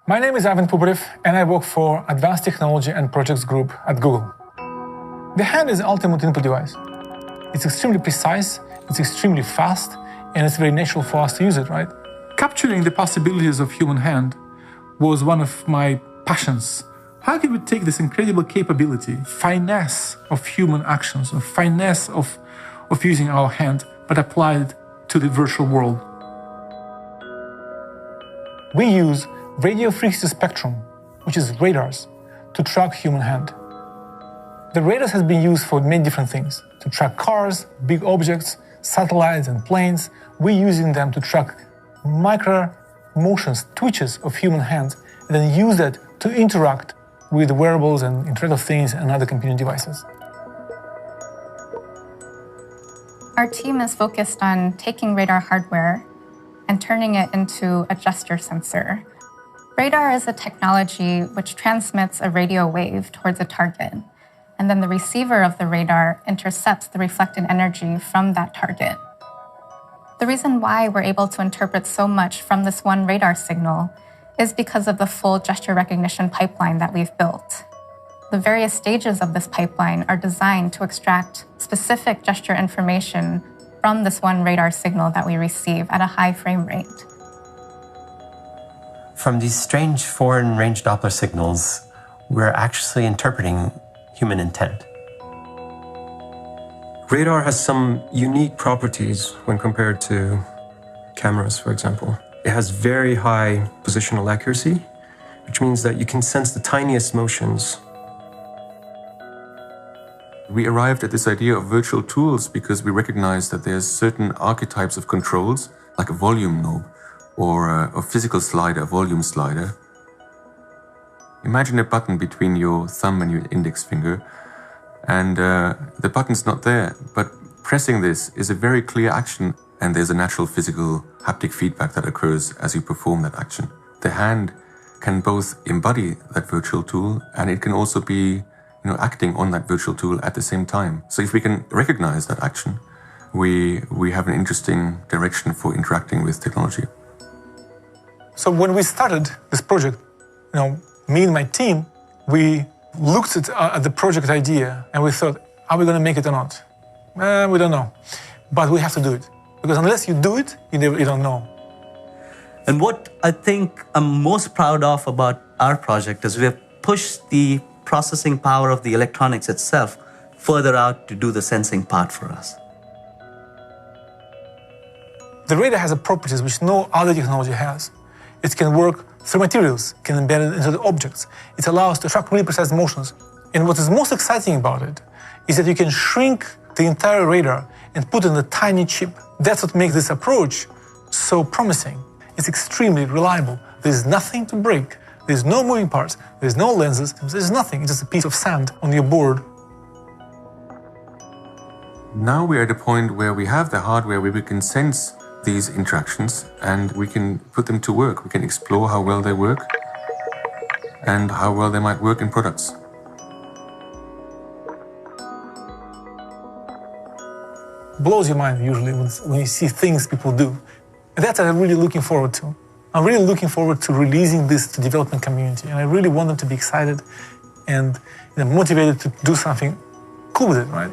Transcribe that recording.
My name is Ivan Puparev, and I work for Advanced Technology and Projects Group at Google. The hand is the ultimate input device. It's extremely precise, it's extremely fast, and it's very natural for us to use it, right? Capturing the possibilities of human hand was one of my passions. How can we take this incredible capability, finesse of human actions, or finesse of using our hand, but apply it to the virtual world? We use radio frequency spectrum, which is radars, to track human hand. The radars has been used for many different things, to track cars, big objects, satellites and planes. We're using them to track micro motions, twitches of human hands, and then use that to interact with wearables and Internet of Things and other computing devices. Our team is focused on taking radar hardware and turning it into a gesture sensor. Radar is a technology which transmits a radio wave towards a target, and then the receiver of the radar intercepts the reflected energy from that target. The reason why we're able to interpret so much from this one radar signal is because of the full gesture recognition pipeline that we've built. The various stages of this pipeline are designed to extract specific gesture information from this one radar signal that we receive at a high frame rate. From these strange foreign range Doppler signals, we're actually interpreting human intent. Radar has some unique properties when compared to cameras, for example. It has very high positional accuracy, which means that you can sense the tiniest motions. We arrived at this idea of virtual tools because we recognized that there's certain archetypes of controls, like a volume knob or a physical slider, a volume slider. Imagine a button between your thumb and your index finger, and the button's not there, but pressing this is a very clear action, and there's a natural physical haptic feedback that occurs as you perform that action. The hand can both embody that virtual tool, and it can also be acting on that virtual tool at the same time. So if we can recognize that action, we have an interesting direction for interacting with technology. So when we started this project, me and my team, we looked at the project idea and we thought, are we going to make it or not? We don't know, but we have to do it. Because unless you do it, you don't know. And what I think I'm most proud of about our project is we have pushed the processing power of the electronics itself further out to do the sensing part for us. The radar has properties which no other technology has. It can work through materials, can embed it into the objects. It allows to track really precise motions. And what is most exciting about it is that you can shrink the entire radar and put in a tiny chip. That's what makes this approach so promising. It's extremely reliable. There's nothing to break. There's no moving parts. There's no lenses. There's nothing. It's just a piece of sand on your board. Now we're at a point where we have the hardware where we can sense these interactions and we can put them to work. We can explore how well they work and how well they might work in products. Blows your mind usually when you see things people do. And that's what I'm really looking forward to. I'm really looking forward to releasing this to the development community, and I really want them to be excited and motivated to do something cool with it, right?